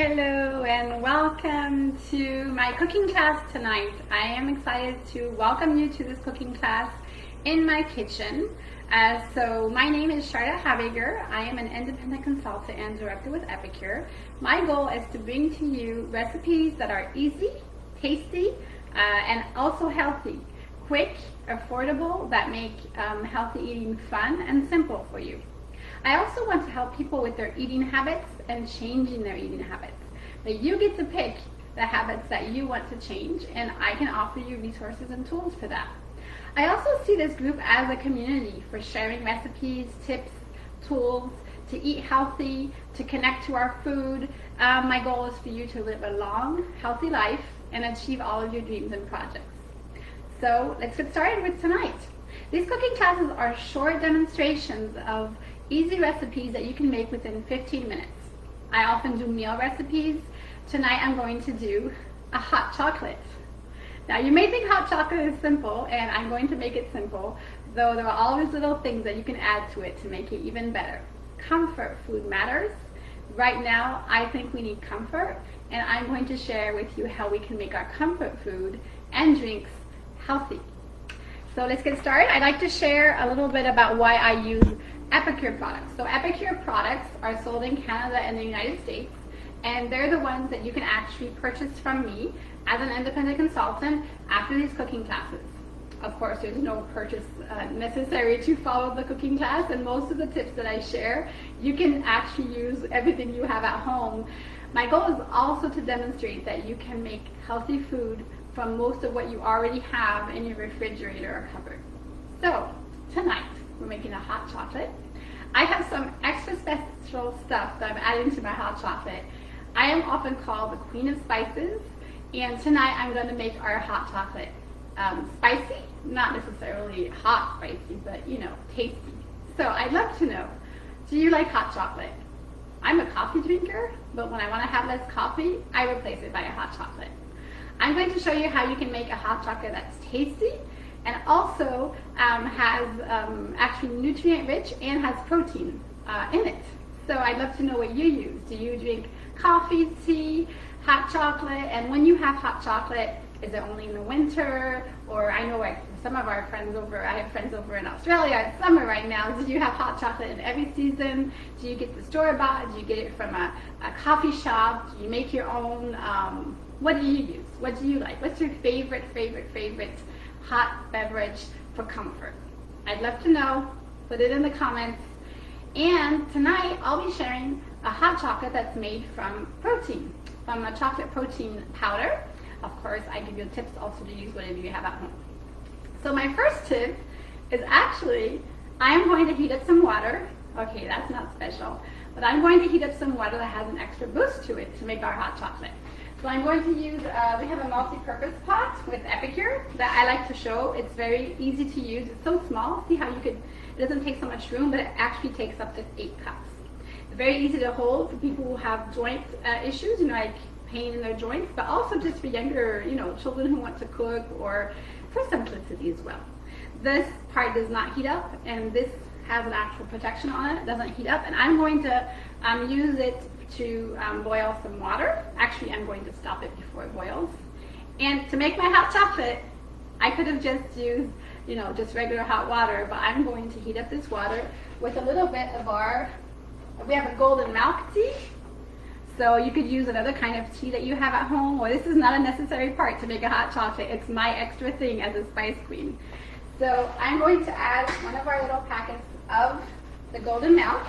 Hello and welcome to my cooking class tonight. I am excited to welcome you to this cooking class in my kitchen. So my name is Habegger. I am an independent consultant and director with Habegger. My goal is to bring to you recipes that are easy, tasty, and also healthy, quick, affordable, that make healthy eating fun and simple for you. I also want to help people with their eating habits and changing their eating habits. But you get to pick the habits that you want to change, and I can offer you resources and tools for that. I also see this group as a community for sharing recipes, tips, tools, to eat healthy, to connect to our food. My goal is for you to live a long, healthy life and achieve all of your dreams and projects. So let's get started with tonight. These cooking classes are short demonstrations of easy recipes that you can make within 15 minutes. I often do meal recipes. Tonight I'm going to do a hot chocolate. Now you may think hot chocolate is simple, and I'm going to make it simple, though there are always little things that you can add to it to make it even better. Comfort food matters. Right now I think we need comfort, and I'm going to share with you how we can make our comfort food and drinks healthy. So let's get started. I'd like to share a little bit about why I use Habegger products. So Habegger products are sold in Canada and the United States, and they're the ones that you can actually purchase from me as an independent consultant after these cooking classes. Of course, there's no purchase necessary to follow the cooking class, and most of the tips that I share, you can actually use everything you have at home. My goal is also to demonstrate that you can make healthy food from most of what you already have in your refrigerator or cupboard. So tonight we're making a hot chocolate. I have some extra special stuff that I'm adding to my hot chocolate. I am often called the queen of spices, and tonight I'm going to make our hot chocolate spicy, not necessarily hot spicy, but tasty. So I'd love to know, do you like hot chocolate? I'm a coffee drinker, but when I want to have less coffee, I replace it by a hot chocolate. I'm going to show you how you can make a hot chocolate that's tasty and also has actually nutrient rich and has protein in it. So I'd love to know what you use. Do you drink coffee, tea, hot chocolate? And when you have hot chocolate, is it only in the winter? Or I know some of our friends I have friends over in Australia, it's summer right now. Do you have hot chocolate in every season? Do you get the store-bought? Do you get it from a coffee shop? Do you make your own? What do you use? What do you like? What's your favorite hot beverage for comfort? I'd love to know. Put it in the comments. And tonight I'll be sharing a hot chocolate that's made from protein, from a chocolate protein powder. Of course, I give you tips also to use whatever you have at home. So my first tip is actually, I'm going to heat up some water. Okay, that's not special, but I'm going to heat up some water that has an extra boost to it to make our hot chocolate. So I'm going to use, we have a multi-purpose pot with Habegger that I like to show. It's very easy to use. It's so small. See how it doesn't take so much room, but it actually takes up to 8 cups. It's very easy to hold for people who have joint issues, like pain in their joints, but also just for younger, children who want to cook, or for simplicity as well. This part does not heat up, and this has an actual protection on it. It doesn't heat up, and I'm going to use it to boil some water. Actually, I'm going to stop it before it boils. And to make my hot chocolate, I could have just used, just regular hot water, but I'm going to heat up this water with a little bit of we have a golden milk tea. So you could use another kind of tea that you have at home, or this is not a necessary part to make a hot chocolate. It's my extra thing as a spice queen. So I'm going to add one of our little packets of the golden milk.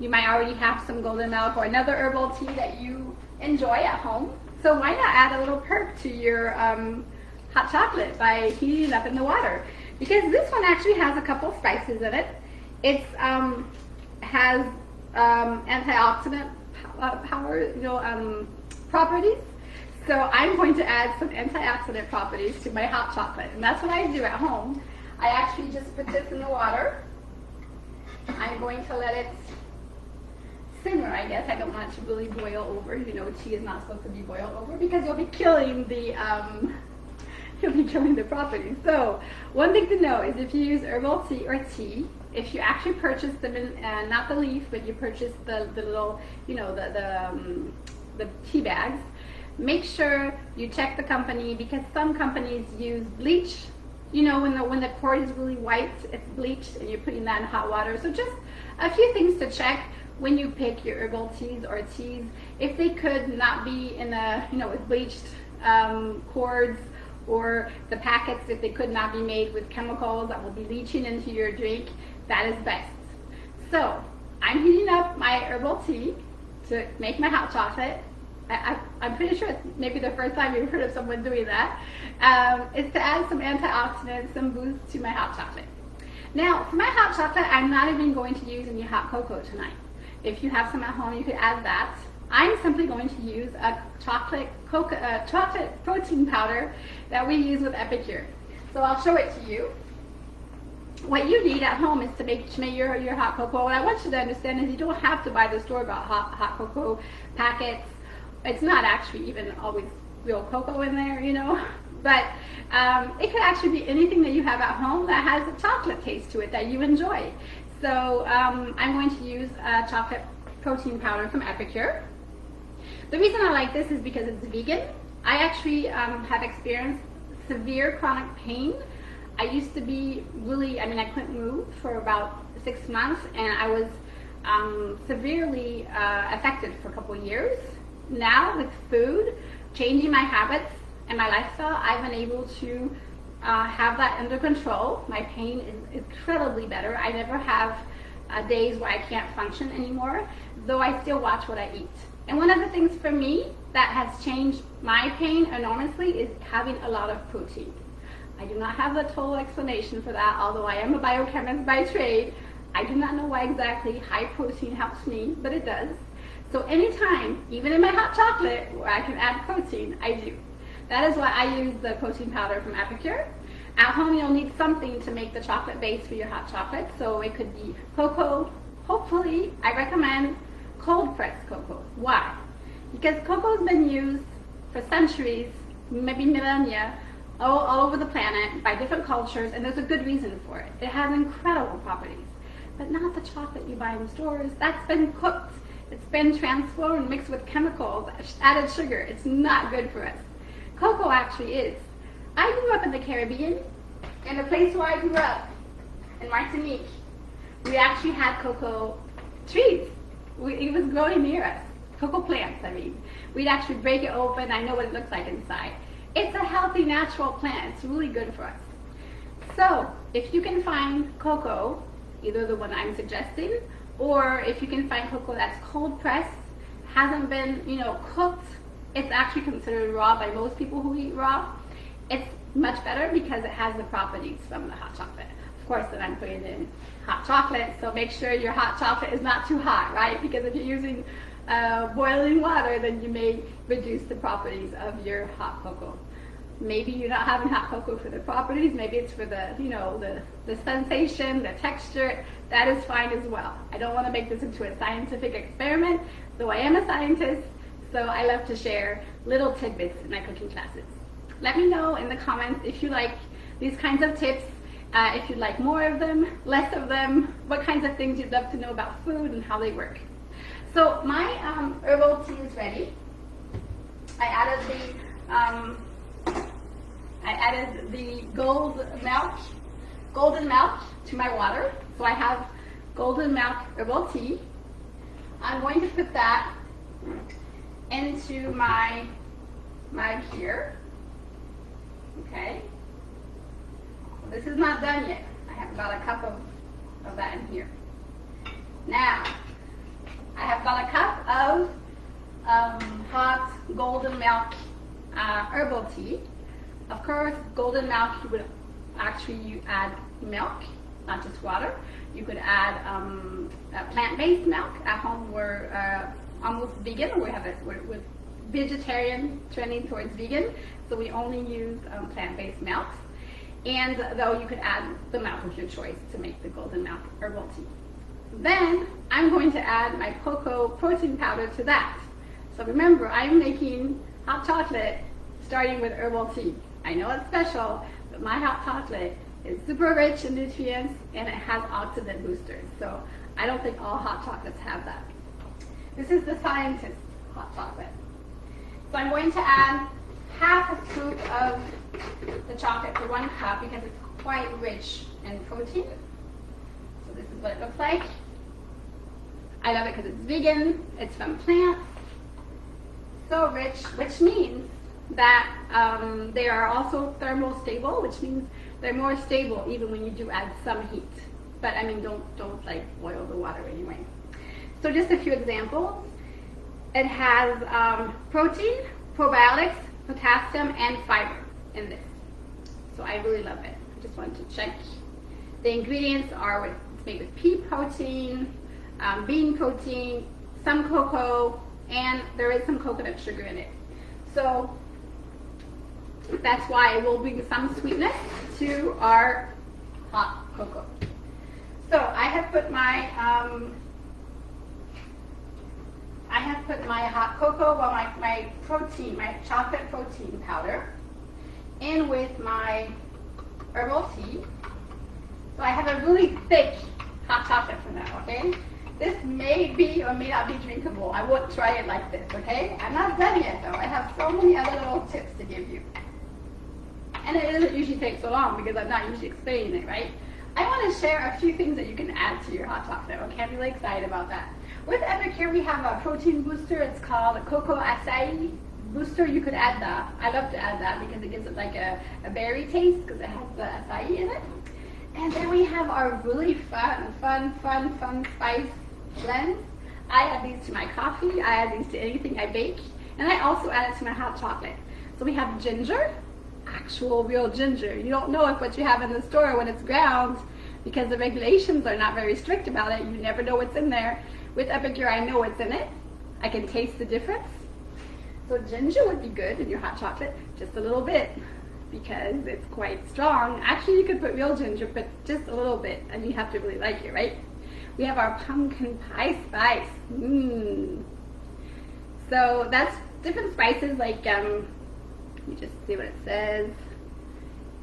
You might already have some golden milk or another herbal tea that you enjoy at home. So why not add a little perk to your hot chocolate by heating it up in the water? Because this one actually has a couple spices in it. It has antioxidant properties. So I'm going to add some antioxidant properties to my hot chocolate, and that's what I do at home. I actually just put this in the water. I'm going to let it simmer, I guess. I don't want it to really boil over. Tea is not supposed to be boiled over because you'll be killing the you'll be killing the properties. So one thing to know is if you use herbal tea or tea, if you actually purchase them in, not the leaf, but you purchase the little, you know, the tea bags, make sure you check the company, because some companies use bleach. You know, when the cord is really white, it's bleached, and you're putting that in hot water. So just a few things to check when you pick your herbal teas or teas. If they could not be in a, you know, with bleached cords, or the packets, if they could not be made with chemicals that will be leaching into your drink, that is best. So I'm heating up my herbal tea to make my hot chocolate. I'm pretty sure it's maybe the first time you've heard of someone doing that. Is to add some antioxidants, some boost to my hot chocolate. Now, for my hot chocolate, I'm not even going to use any hot cocoa tonight. If you have some at home, you could add that. I'm simply going to use a chocolate protein powder that we use with Habegger. So I'll show it to you. What you need at home is to make your hot cocoa. What I want you to understand is you don't have to buy the store-bought hot cocoa packets. It's not actually even always real cocoa in there, you know, but it could actually be anything that you have at home that has a chocolate taste to it that you enjoy. So I'm going to use a chocolate protein powder from Habegger. The reason I like this is because it's vegan. I actually have experienced severe chronic pain. I used to be really, I couldn't move for about 6 months, and I was severely affected for a couple of years. Now with food, changing my habits and my lifestyle, I've been able to have that under control. My pain is incredibly better. I never have days where I can't function anymore, though I still watch what I eat. And one of the things for me that has changed my pain enormously is having a lot of protein. I do not have the total explanation for that, although I am a biochemist by trade. I do not know why exactly high protein helps me, but it does. So anytime, even in my hot chocolate, where I can add protein, I do. That is why I use the protein powder from Habegger. At home, you'll need something to make the chocolate base for your hot chocolate. So it could be cocoa. Hopefully, I recommend cold pressed cocoa. Why? Because cocoa has been used for centuries, maybe millennia, all over the planet by different cultures, and there's a good reason for it. It has incredible properties, but not the chocolate you buy in stores. That's been cooked. It's been transformed, mixed with chemicals, added sugar. It's not good for us. Cocoa actually is. I grew up in the Caribbean, in the place where I grew up, in Martinique. We actually had cocoa trees. It was growing near us. Cocoa plants, We'd actually break it open. I know what it looks like inside. It's a healthy, natural plant. It's really good for us. So, if you can find cocoa, either the one I'm suggesting, or if you can find cocoa that's cold pressed, hasn't been, cooked, it's actually considered raw by most people who eat raw. It's much better because it has the properties from the hot chocolate. Of course, then I'm putting in hot chocolate, so make sure your hot chocolate is not too hot, right? Because if you're using boiling water, then you may reduce the properties of your hot cocoa. Maybe you're not having hot cocoa for the properties, maybe it's for the, the sensation, the texture. That is fine as well. I don't want to make this into a scientific experiment, though I am a scientist, so I love to share little tidbits in my cooking classes. Let me know in the comments if you like these kinds of tips, if you'd like more of them, less of them, what kinds of things you'd love to know about food and how they work. So my herbal tea is ready. I added the golden milk to my water. So I have golden milk herbal tea. I'm going to put that into my here. Okay. This is not done yet. I have about a cup of that in here. Now, I have about a cup of hot golden milk herbal tea. Of course, golden milk, you add milk, not just water. You could add plant-based milk. At home, we're almost vegan. We're vegetarian, trending towards vegan, so we only use plant-based milks. And though you could add the milk of your choice to make the golden milk herbal tea. Then I'm going to add my cocoa protein powder to that. So remember, I'm making hot chocolate starting with herbal tea. I know it's special, but my hot chocolate is super rich in nutrients and it has oxidant boosters. So I don't think all hot chocolates have that. This is the scientist hot chocolate. So I'm going to add half a scoop of the chocolate for 1 cup because it's quite rich in protein. So this is what it looks like. I love it because it's vegan, it's from plants, so rich, which means that they are also thermostable, which means they're more stable even when you do add some heat. But I mean, don't like boil the water anyway. So just a few examples. It has protein, probiotics, potassium, and fiber in this. So I really love it. I just wanted to check. The ingredients are it's made with pea protein, bean protein, some cocoa, and there is some coconut sugar in it. So that's why it will bring some sweetness to our hot cocoa. So I have put my hot cocoa, well, my protein, my chocolate protein powder, in with my herbal tea. So I have a really thick hot chocolate for now, okay? This may be or may not be drinkable. I won't try it like this, okay? I'm not done yet though. I have so many other little tips to give you. And it doesn't usually take so long because I'm not usually explaining it, right? I want to share a few things that you can add to your hot chocolate, okay? I'm really excited about that. With Habegger, we have a protein booster. It's called a cocoa acai booster. You could add that. I love to add that because it gives it like a berry taste because it has the acai in it. And then we have our really fun spice blends. I add these to my coffee. I add these to anything I bake. And I also add it to my hot chocolate. So we have ginger, actual real ginger. You don't know if what you have in the store when it's ground because the regulations are not very strict about it. You never know what's in there. With Habegger, I know what's in it. I can taste the difference. So ginger would be good in your hot chocolate, just a little bit, because it's quite strong. Actually, you could put real ginger, but just a little bit, and you have to really like it, right? We have our pumpkin pie spice. So that's different spices, like, let me just see what it says.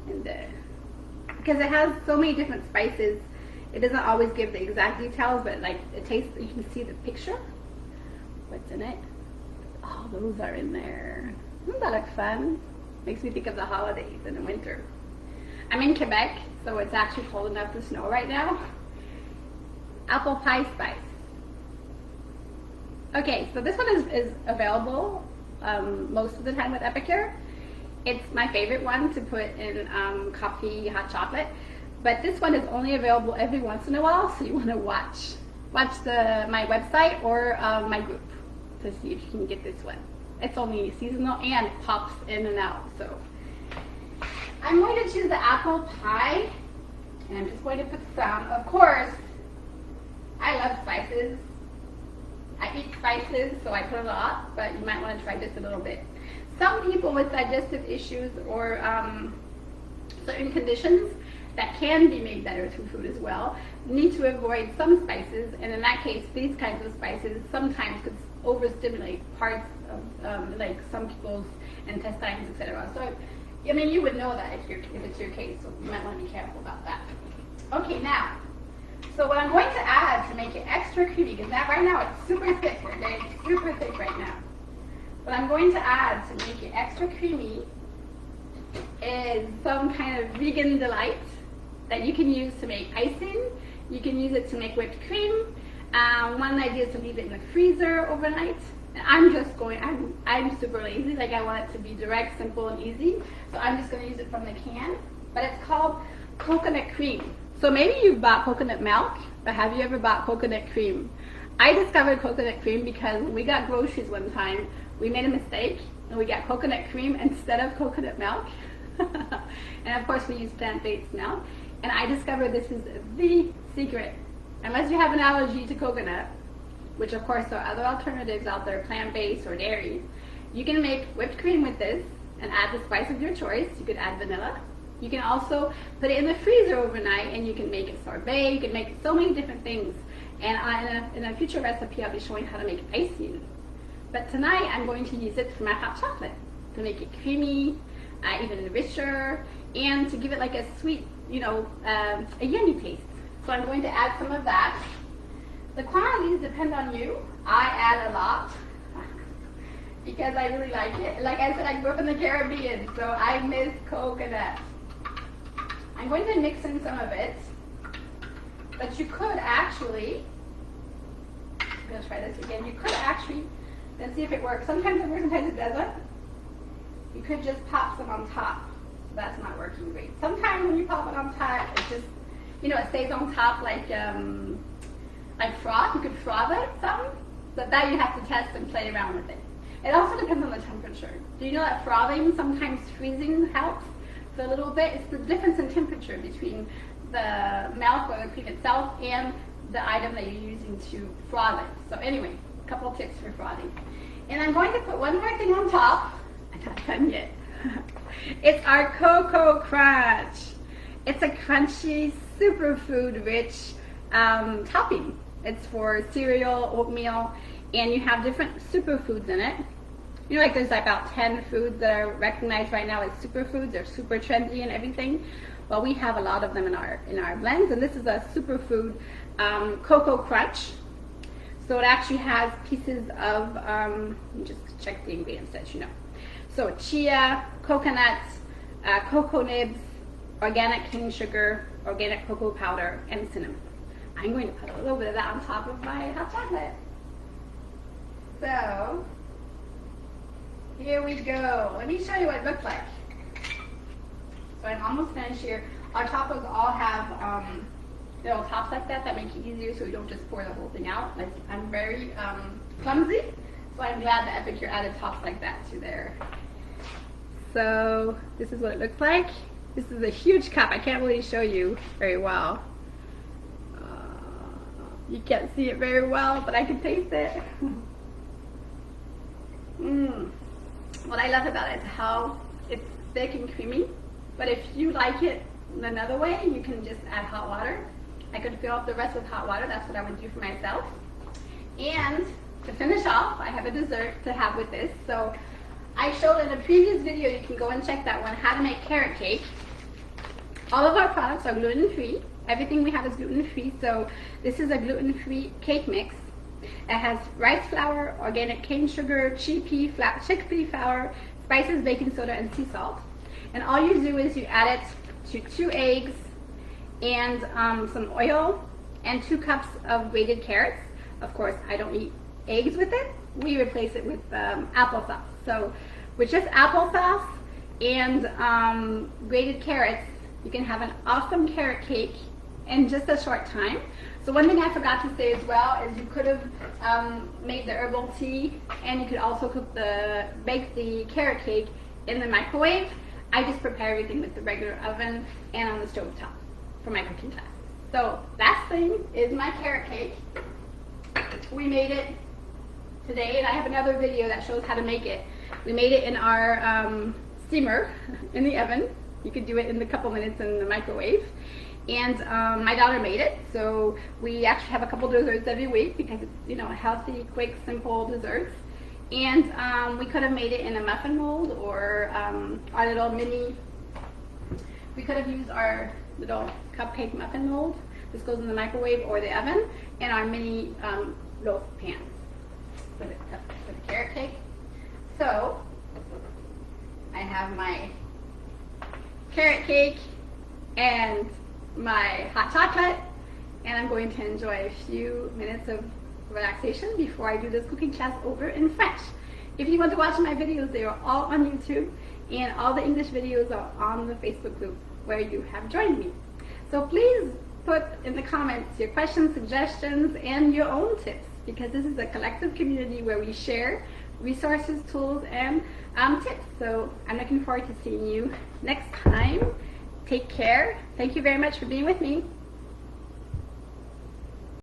Because it has so many different spices, it doesn't always give the exact details, but like it tastes, you can see the picture, what's in it. Oh, those are in there. Doesn't that look fun? Makes me think of the holidays in the winter. I'm in Quebec, so it's actually cold enough to snow right now. Apple pie spice. Okay, so this one is available most of the time with Habegger. It's my favorite one to put in coffee, hot chocolate. But this one is only available every once in a while, so you want to watch my website or my group to see if you can get this one. It's only seasonal and it pops in and out. So I'm going to choose the apple pie, and I'm just going to put some. Of course, I love spices. I eat spices, so I put a lot, but you might want to try just a little bit. Some people with digestive issues or certain conditions that can be made better through food as well need to avoid some spices, and in that case, these kinds of spices sometimes could overstimulate parts of like some people's intestines, etc. So, I mean, you would know that if it's your case, so you might want to be careful about that. Okay, now, so what I'm going to add to make it extra creamy, because right now it's super thick, okay? It's super thick right now. What I'm going to add to make it extra creamy is some kind of vegan delight that you can use to make icing. You can use it to make whipped cream. One idea is to leave it in the freezer overnight. And I'm super lazy, like I want it to be direct, simple, and easy. So I'm just going to use it from the can. But it's called coconut cream. So maybe you've bought coconut milk, but have you ever bought coconut cream? I discovered coconut cream because we got groceries one time. We made a mistake and we got coconut cream instead of coconut milk. And of course we use plant-based milk. And I discovered this is the secret. Unless you have an allergy to coconut, which of course there are other alternatives out there, plant-based or dairy, you can make whipped cream with this and add the spice of your choice. You could add vanilla. You can also put it in the freezer overnight and you can make it sorbet. You can make so many different things. And in a future recipe, I'll be showing how to make icing. But tonight, I'm going to use it for my hot chocolate to make it creamy, even richer, and to give it like a sweet, a yummy taste. So I'm going to add some of that. The quantities depend on you. I add a lot because I really like it. Like I said, I grew up in the Caribbean, so I miss coconut. I'm going to mix in some of it, but you could actually, I'm going to try this again, you could actually, let's see if it works. Sometimes it works, sometimes it doesn't. You could just pop some on top. That's not working great. Sometimes when you pop it on top, it just, it stays on top like froth. You could froth it some, but that you have to test and play around with it. It also depends on the temperature. Do you know that frothing, sometimes freezing helps for a little bit? It's the difference in temperature between the milk or the cream itself and the item that you're using to froth it. So anyway, a couple tips for frothing. And I'm going to put one more thing on top. I'm not done yet. It's our Cocoa Crunch. It's a crunchy, superfood-rich topping. It's for cereal, oatmeal, and you have different superfoods in it. Like there's about 10 foods that are recognized right now as superfoods. They're super trendy and everything. Well, we have a lot of them in our blends, and this is a superfood Cocoa Crunch. So it actually has pieces of, let me just check the ingredients that you know. So chia, coconuts, cocoa nibs, organic cane sugar, organic cocoa powder, and cinnamon. I'm going to put a little bit of that on top of my hot chocolate. So, here we go. Let me show you what it looks like. So I'm almost finished here. Our tacos all have little tops like that make it easier so you don't just pour the whole thing out. Like, I'm very clumsy, so I'm glad that Habegger added tops like that to there. So this is what it looks like. This is a huge cup. I can't really show you very well. You can't see it very well, but I can taste it. What I love about it is how it's thick and creamy. But if you like it another way, you can just add hot water. I could fill up the rest with hot water. That's what I would do for myself. And to finish off, I have a dessert to have with this. So I showed in a previous video, you can go and check that one, how to make carrot cake. All of our products are gluten-free. Everything we have is gluten-free. So this is a gluten-free cake mix. It has rice flour, organic cane sugar, chickpea flour, spices, baking soda, and sea salt. And all you do is you add it to 2 eggs and some oil and 2 cups of grated carrots. Of course, I don't eat eggs with it. We replace it with applesauce. So with just applesauce and grated carrots, you can have an awesome carrot cake in just a short time. So one thing I forgot to say as well is you could have made the herbal tea, and you could also bake the carrot cake in the microwave. I just prepare everything with the regular oven and on the stove top for my cooking class. So last thing is my carrot cake. We made it today, and I have another video that shows how to make it. We made it in our steamer in the oven. You could do it in a couple minutes in the microwave. And my daughter made it, so we actually have a couple desserts every week because it's healthy, quick, simple desserts. And we could have made it in a muffin mold or our little mini. We could have used our little cupcake muffin mold. This goes in the microwave or the oven, and our mini loaf pans for the carrot cake. So I have my carrot cake and my hot chocolate, and I'm going to enjoy a few minutes of relaxation before I do this cooking class over in French. If you want to watch my videos, they are all on YouTube, and all the English videos are on the Facebook group where you have joined me. So please put in the comments your questions, suggestions, and your own tips, because this is a collective community where we share resources, tools, and tips. So I'm looking forward to seeing you next time. Take care. Thank you very much for being with me.